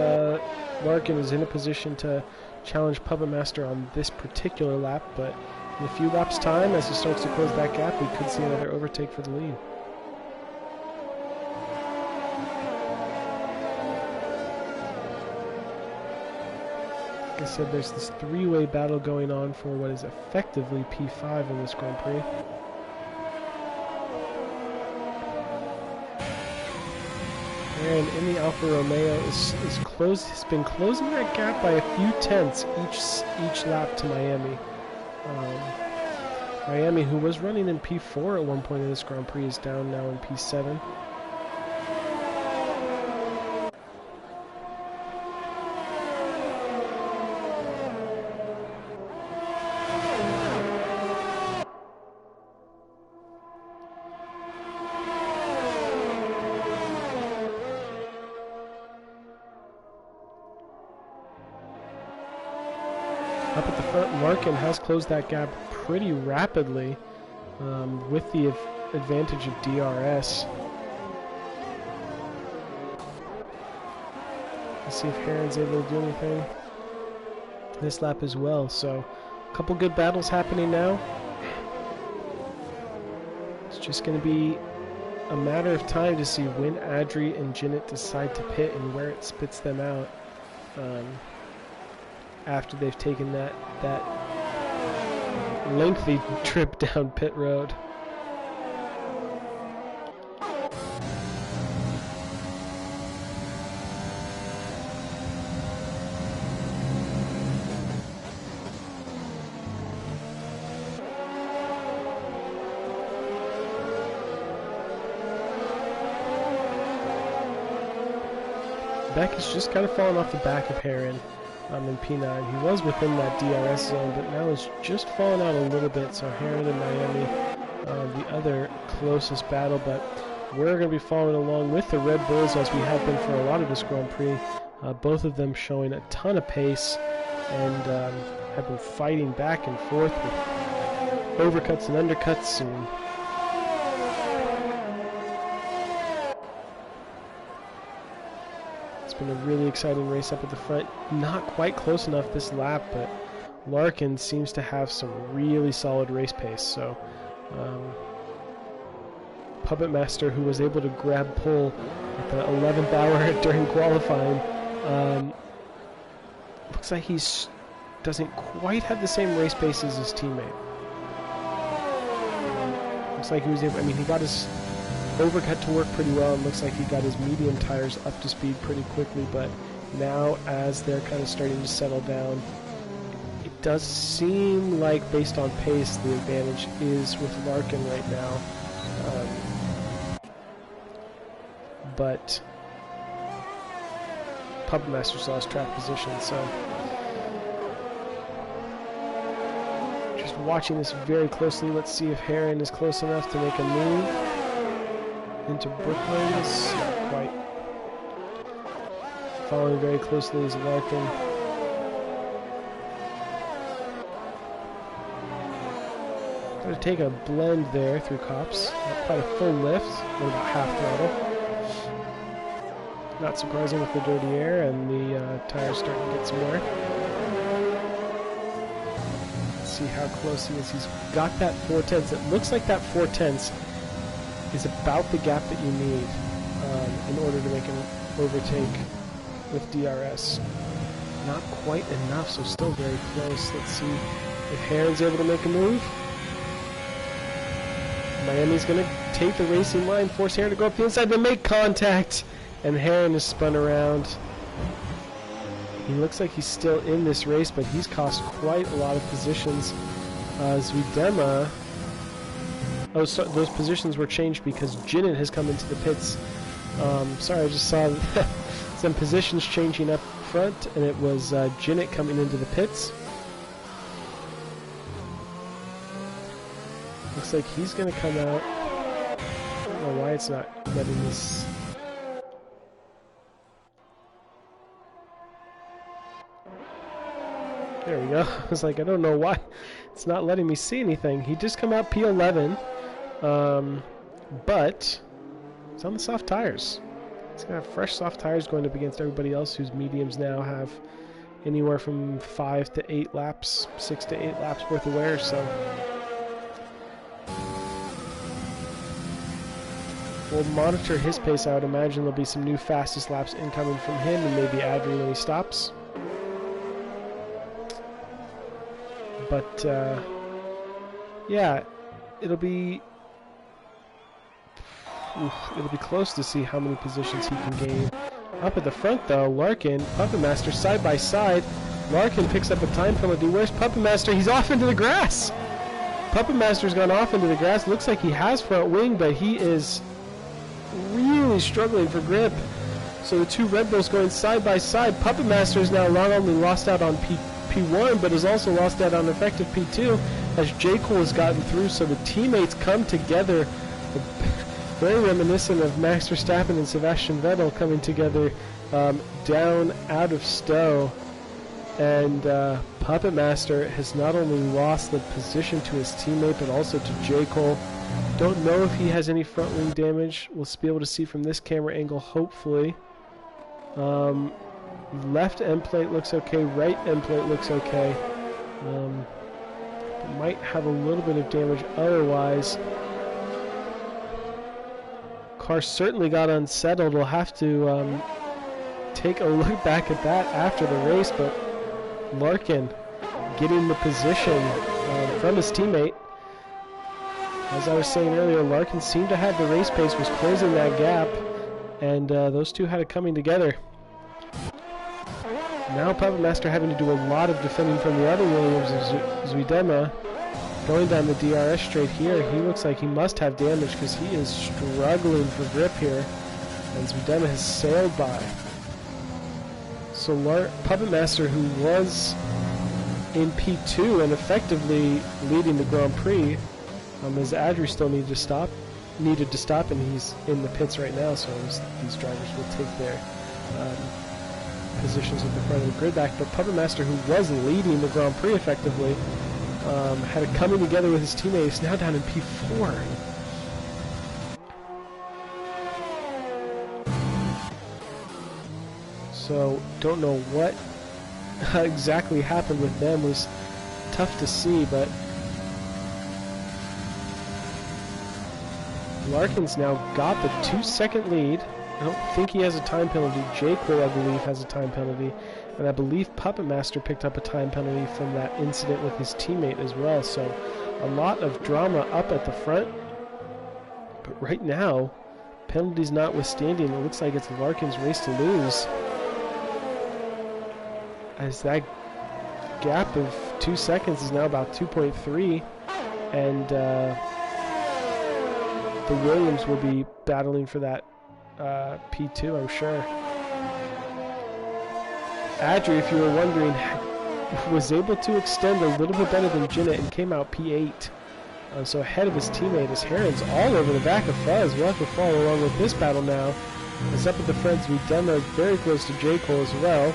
Larkin is in a position to challenge Puppet Master on this particular lap, but in a few laps' time, as he starts to close that gap, we could see another overtake for the lead. Like I said, there's this three-way battle going on for what is effectively P5 in this Grand Prix. And in the Alfa Romeo has been closing that gap by a few tenths each lap to Miami. Miami, who was running in P4 at one point in this Grand Prix, is down now in P7. Up at the front, Larkin has closed that gap pretty rapidly with the advantage of DRS. Let's see if Heron's able to do anything this lap as well. So, a couple good battles happening now. It's just going to be a matter of time to see when Adri and Zenith decide to pit and where it spits them out after they've taken that lengthy trip down pit road. Beck has just kind of fallen off the back of Heron in P9. He was within that DRS zone, but now is just fallen out a little bit. So Heron and Miami, the other closest battle, but we're going to be following along with the Red Bulls as we have been for a lot of this Grand Prix. Both of them showing a ton of pace and have been fighting back and forth with overcuts and undercuts and been a really exciting race up at the front. Not quite close enough this lap, but Larkin seems to have some really solid race pace. So Puppet Master, who was able to grab pole at the 11th hour during qualifying, looks like he doesn't quite have the same race pace as his teammate. Looks like he was able, I mean, he got his overcut to work pretty well, and looks like he got his medium tires up to speed pretty quickly, but now as they're kind of starting to settle down, it does seem like, based on pace, the advantage is with Larkin right now. But Puppet Master still has track position, so just watching this very closely. Let's see if Heron is close enough to make a move into Brooklands. Not quite. Following very closely is Larkin. Going to take a blend there through Cops. Not quite a full lift, but about half throttle. Not surprising with the dirty air and the tires starting to get some wear. Let's see how close he is. He's got that 4/10. It looks like that 4/10 is about the gap that you need in order to make an overtake with DRS. Not quite enough, so still very close. Let's see if Heron's able to make a move. Miami's going to take the racing line, force Heron to go up the inside, then make contact, and Heron is spun around. He looks like he's still in this race, but he's cost quite a lot of positions. Zvidema, oh, so those positions were changed because Zenith has come into the pits. Sorry, I just saw some positions changing up front, and it was Zenith coming into the pits. Looks like he's going to come out. I don't know why it's not letting this. There we go. I was like, I don't know why it's not letting me see anything. He just come out P11, but it's on the soft tires. He's going to have fresh soft tires going up against everybody else whose mediums now have anywhere from 5 to 8 laps, 6 to 8 laps worth of wear, so we'll monitor his pace. I would imagine there'll be some new fastest laps incoming from him and maybe Adri when he stops. But, yeah, it'll be close to see how many positions he can gain. Up at the front, though, Larkin, Puppet Master, side by side. Larkin picks up a time penalty. Where's Puppet Master? He's off into the grass! Puppet Master's gone off into the grass. Looks like he has front wing, but he is really struggling for grip. So the two Red Bulls going side by side. Puppet Master is now not only lost out on P1, but has also lost out on effective P2 as J. Cole has gotten through. So the teammates come together, very reminiscent of Max Verstappen and Sebastian Vettel coming together down out of Stowe. And Puppet Master has not only lost the position to his teammate, but also to J. Cole. Don't know if he has any front wing damage. We'll be able to see from this camera angle, hopefully. Left end plate looks okay. Right end plate looks okay. Might have a little bit of damage otherwise. Car certainly got unsettled. We'll have to take a look back at that after the race, but Larkin getting the position from his teammate. As I was saying earlier, Larkin seemed to have the race pace, was closing that gap, and those two had it coming together. Now Puppet Master having to do a lot of defending from the other Williams, Zuidema. Going down the DRS straight here, he looks like he must have damage because he is struggling for grip here. And Zuidema has sailed by. So Puppet Master, who was in P2 and effectively leading the Grand Prix, as Adri still needed to stop, and he's in the pits right now, so these drivers will take their positions at the front of the grid back. But Puppet Master, who was leading the Grand Prix effectively, had it coming together with his teammates, now down in P4. So, don't know what exactly happened with them. It was tough to see, but Larkin's now got the 2-second lead. I don't think he has a time penalty. J. Cole, I believe, has a time penalty. And I believe Puppet Master picked up a time penalty from that incident with his teammate as well. So a lot of drama up at the front. But right now, penalties notwithstanding, it looks like it's Larkin's race to lose. As that gap of 2 seconds is now about 2.3. And the Williams will be battling for that P2, I'm sure. Adri, if you were wondering, was able to extend a little bit better than Jinnit and came out P8. So ahead of his teammate as Heron's all over the back of Fuzz. We'll have to follow along with this battle now. As up at the front, Zuidema very close to J. Cole as well.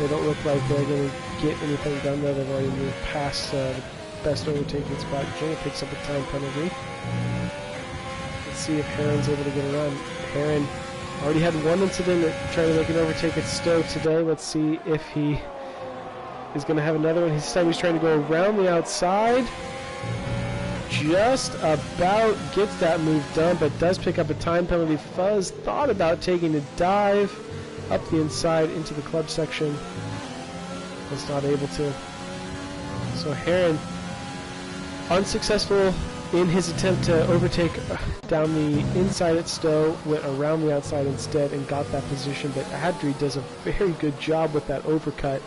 They don't look like they're going to get anything done there. They've already moved past the best overtaking spot. Jinnit picks up a time penalty. Let's see if Heron's able to get around. Heron already had one incident at trying to make an overtake at Stowe today. Let's see if he is going to have another one. This time he's trying to go around the outside. Just about gets that move done, but does pick up a time penalty. Fuzz thought about taking a dive up the inside into the club section. Was not able to. So Heron, unsuccessful in his attempt to overtake down the inside at Stowe, went around the outside instead and got that position, but Adri does a very good job with that overcut.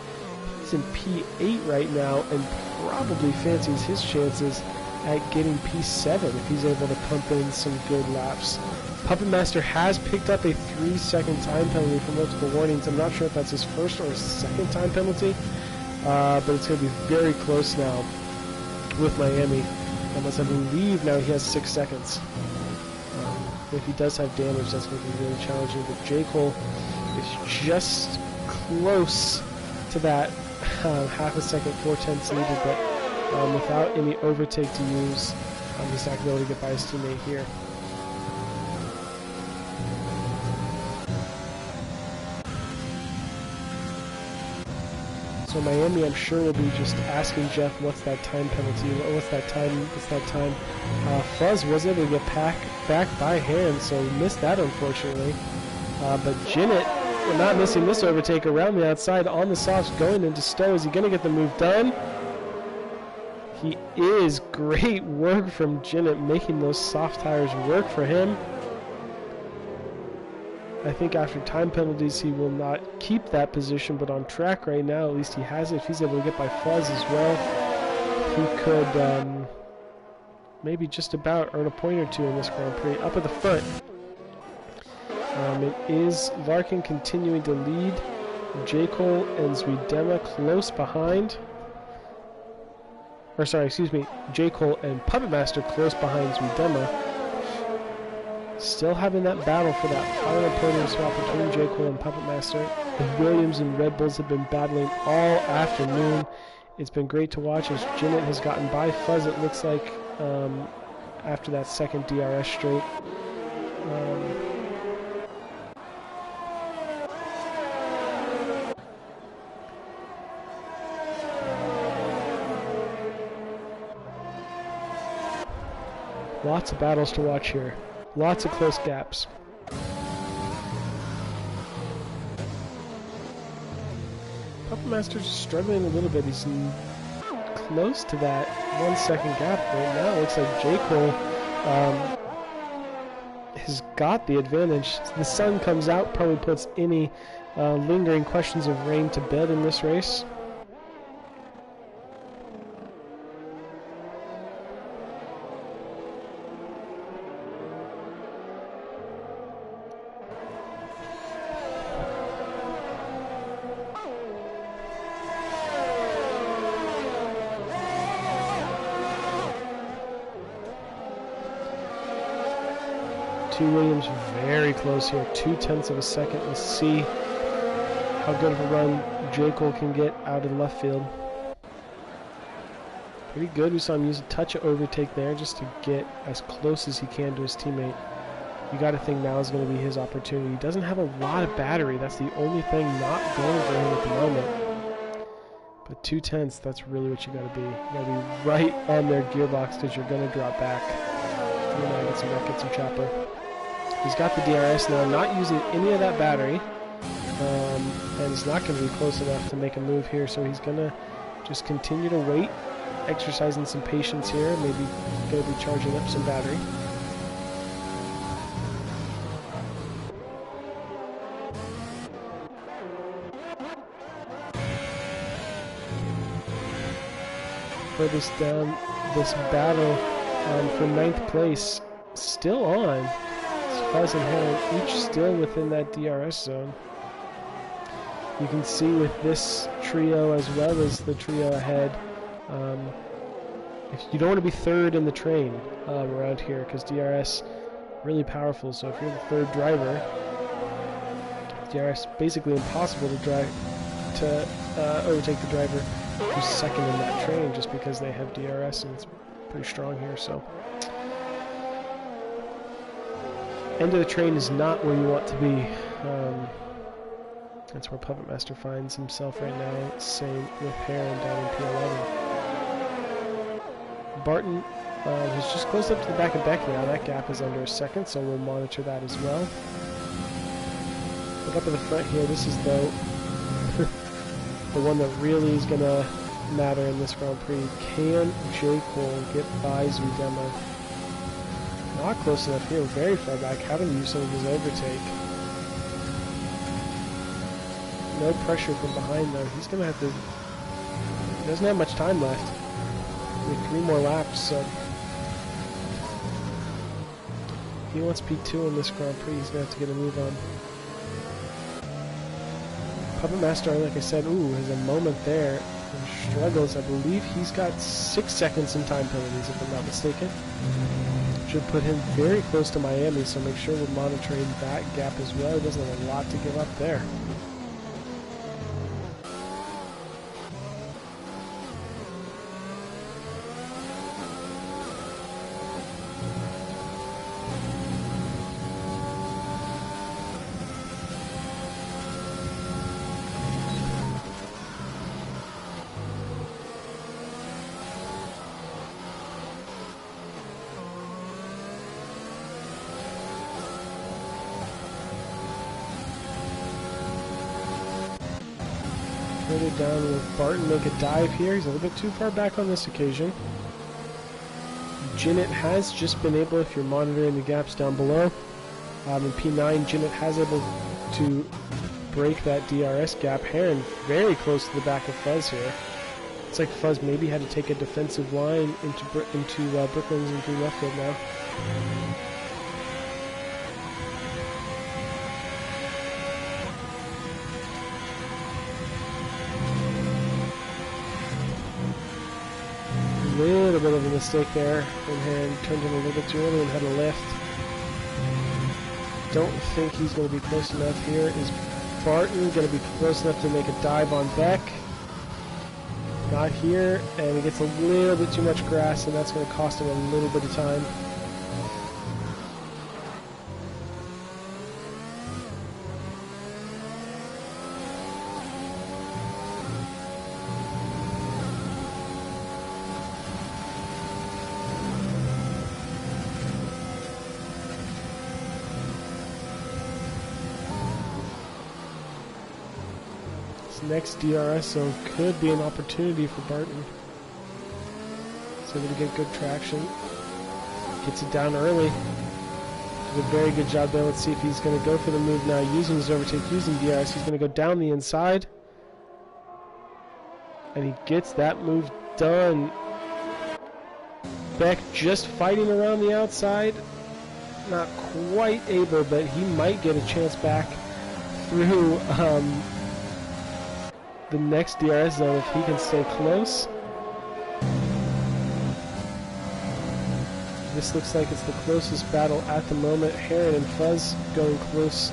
He's in P8 right now and probably fancies his chances at getting P7 if he's able to pump in some good laps. Puppet Master has picked up a 3-second time penalty for multiple warnings. I'm not sure if that's his first or his second time penalty, but it's going to be very close now with Miami. Unless I believe now he has 6 seconds. If he does have damage, that's going to be really challenging. But J. Cole is just close to that half a second, 4/10 needed, but without any overtake to use, he's not going to be able to get by his teammate here. So Miami, I'm sure, will be just asking Jeff, what's that time penalty? What's that time? Fuzz was able to get back by Heron, so missed that, unfortunately. But Jinnit, we're not missing this overtake around the outside on the softs going into Stowe. Is he going to get the move done? He is. Great work from Jinnit, making those soft tires work for him. I think after time penalties he will not keep that position, but on track right now at least he has it. If he's able to get by Fuzz as well, he could maybe just about earn a point or two in this Grand Prix. Up at the front, it is Larkin continuing to lead. J. Cole and Zuidema close behind. Or sorry, excuse me, J. Cole and Puppet Master close behind Zuidema. Still having that battle for that final podium spot between J. Cole and Puppet Master. The Williams and Red Bulls have been battling all afternoon. It's been great to watch as Jinnit has gotten by Fuzz, it looks like, after that second DRS straight. Lots of battles to watch here. Lots of close gaps. Puppet Master's struggling a little bit. He's close to that 1 second gap right now. It looks like J. Cole has got the advantage. The sun comes out, probably puts any lingering questions of rain to bed in this race. Williams very close here, 0.2 of a second. We'll see how good of a run J. Cole can get out of the left field. Pretty good. We saw him use a touch of overtake there just to get as close as he can to his teammate. You got to think now is going to be his opportunity. He doesn't have a lot of battery. That's the only thing not going for him at the moment. But 0.2, that's really what you got to be. You got to be right on their gearbox because you're going to drop back. You might get some wreck, get some chopper. He's got the DRS now, not using any of that battery, and it's not going to be close enough to make a move here, so he's going to just continue to wait, exercising some patience here, maybe going to be charging up some battery. Furthest down this battle for 9th place, still on. Fuzz and Heron each still within that DRS zone. You can see with this trio as well as the trio ahead, if you don't want to be third in the train around here because DRS really powerful. So if you're the third driver, DRS basically impossible to overtake the driver who's second in that train just because they have DRS and it's pretty strong here. So. End of the train is not where you want to be. That's where Puppet Master finds himself right now. Same with Heron down in P11. Barton is just close up to the back of Beck now. That gap is under a second, so we'll monitor that as well. Look up at the front here. This is the one that really is going to matter in this Grand Prix. Can J. Cole get by Zuidema? Not close enough here, very far back, having to use some of his overtake. No pressure from behind though. He's going to have to... He doesn't have much time left. Only 3 more laps, so... If he wants P2 in this Grand Prix, he's going to have to get a move on. Puppet Master, like I said, has a moment there. And struggles. I believe he's got 6 seconds in time penalties, if I'm not mistaken. Should put him very close to Miami, so make sure we're monitoring that gap as well. He doesn't have a lot to give up there. Further down with Barton make a dive here. He's a little bit too far back on this occasion. Jinnit has just been able, if you're monitoring the gaps down below, in P9, Jinnit has able to break that DRS gap. Heron very close to the back of Fuzz here. It's like Fuzz maybe had to take a defensive line into Brooklands and Green left field now. A little bit of a mistake there, and Heron turned in a little bit too early and had a lift. Don't think he's going to be close enough here. Is Barton going to be close enough to make a dive on Beck? Not here, and he gets a little bit too much grass, and that's going to cost him a little bit of time. This next DRS zone could be an opportunity for Barton. So able to get good traction. Gets it down early. Did a very good job there. Let's see if he's going to go for the move now, using his overtake, using DRS. He's going to go down the inside. And he gets that move done. Beck just fighting around the outside. Not quite able, but he might get a chance back through the next DRS zone if he can stay close. This looks like it's the closest battle at the moment. Heron and Fuzz going close,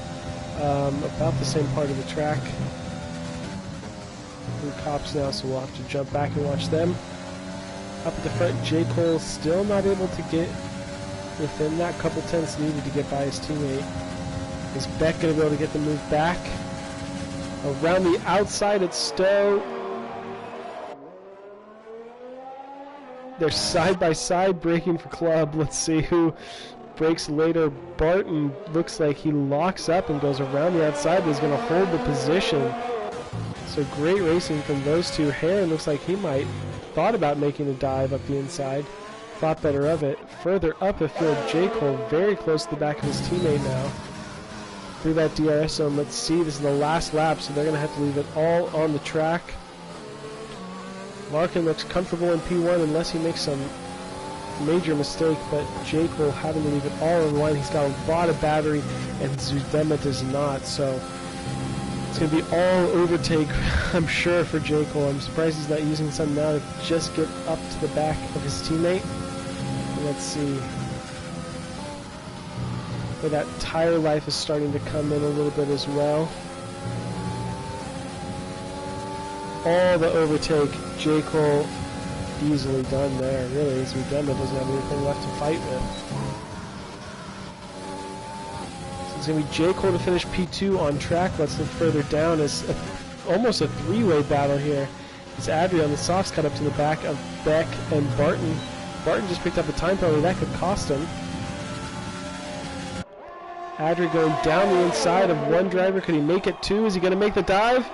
about the same part of the track. Blue cops now, so we'll have to jump back and watch them. Up at the front, J. Cole still not able to get within that couple tenths needed to get by his teammate. Is Beck going to be able to get the move back? Around the outside, it's Stowe. They're side by side braking for club. Let's see who breaks later. Barton looks like he locks up and goes around the outside, but he's going to hold the position. So great racing from those two. Heron looks like he might thought about making a dive up the inside. Thought better of it. Further up the field, J. Cole very close to the back of his teammate now. Through that DRS zone, let's see. This is the last lap, so they're going to have to leave it all on the track. Larkin looks comfortable in P1 unless he makes some major mistake, but J. Cole having to leave it all on the line. He's got a lot of battery, and Zudema does not, so it's going to be all overtake, I'm sure, for J. Cole. I'm surprised he's not using some now to just get up to the back of his teammate. Let's see. Where that tire life is starting to come in a little bit as well. All the overtake, J. Cole easily done there, really. Zudema doesn't have anything left to fight with. So it's going to be J. Cole to finish P2 on track. Let's look further down. It's almost a three-way battle here. It's Adri on the softs cut up to the back of Beck and Barton. Barton just picked up a time penalty. That could cost him. Adri going down the inside of one driver. Could he make it two? Is he going to make the dive?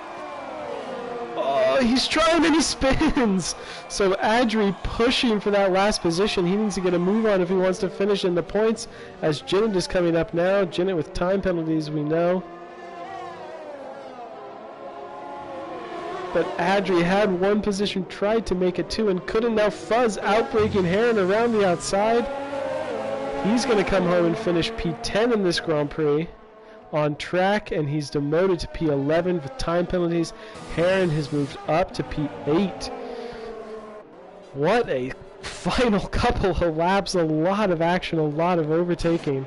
He's trying and he spins. So Adri pushing for that last position. He needs to get a move on if he wants to finish in the points, as Jinnit is coming up now. Jinnit with time penalties, we know. But Adri had one position, tried to make it two, and couldn't. Now Fuzz outbraking Heron around the outside. He's going to come home and finish P10 in this Grand Prix. On track, and he's demoted to P11 with time penalties. Heron has moved up to P8. What a final couple of laps, a lot of action, a lot of overtaking.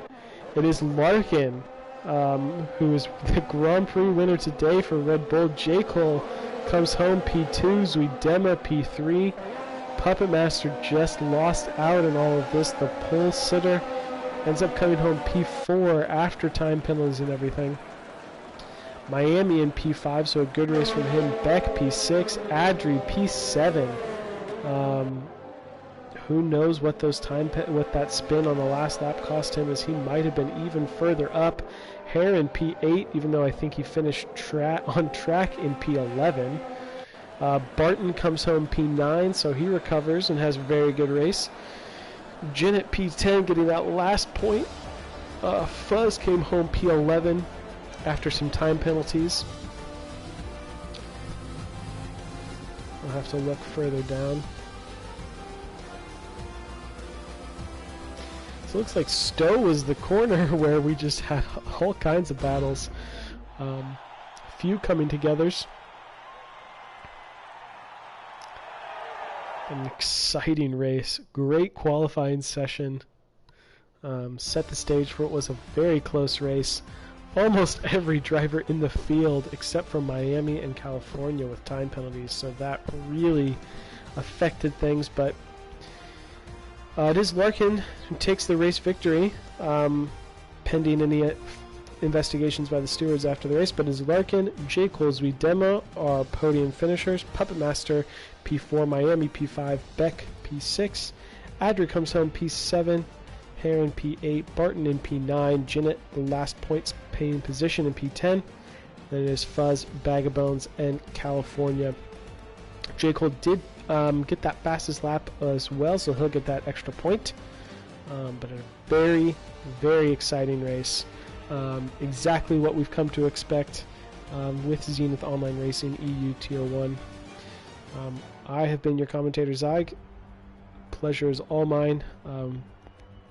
It is Larkin, who is the Grand Prix winner today for Red Bull. J. Cole comes home P2, Zudema P3. Puppet Master just lost out in all of this. The pole sitter ends up coming home P4 after time penalties and everything. Miami in P5, so a good race from him. Beck P6, Adri P7. Who knows what those what that spin on the last lap cost him, as he might have been even further up. Heron P8, even though I think he finished on track in P11. Barton comes home P9, so he recovers and has a very good race. Jinnit P10 getting that last point. Fuzz came home P11 after some time penalties. We'll have to look further down. So it looks like Stowe was the corner where we just had all kinds of battles. A few coming togethers. An exciting race. Great qualifying session. Set the stage for what was a very close race. Almost every driver in the field except for Miami and California with time penalties, so that really affected things, but it is Larkin who takes the race victory, pending any investigations by the stewards after the race. But it's Larkin, J. Cole, Zudema are podium finishers. Puppet Master P4, Miami P5, Beck P6. Adri comes home P7, Heron P8, Barton in P9, Jinnit the last points paying position in P10. Then it is Fuzz, Bag of Bones, and California. J. Cole did get that fastest lap as well, so he'll get that extra point. But a very, very exciting race. Exactly what we've come to expect with Zenith Online Racing EU Tier 1. I have been your commentator, Zyg. Pleasure is all mine.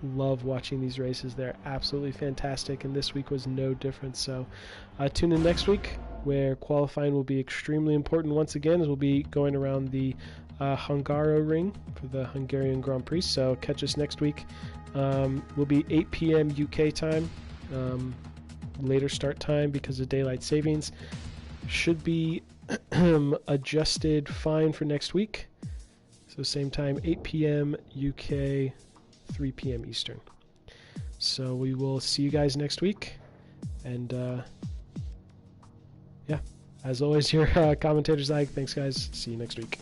Love watching these races. They're absolutely fantastic, and this week was no different. So tune in next week, where qualifying will be extremely important once again, as we'll be going around the Hungaroring for the Hungarian Grand Prix. So catch us next week. Will be 8 p.m. UK time, later start time because of daylight savings. Should be adjusted fine for next week. So same time, 8 p.m. UK, 3 p.m. Eastern. So we will see you guys next week. And yeah, as always, your commentators, Ike. Thanks, guys. See you next week.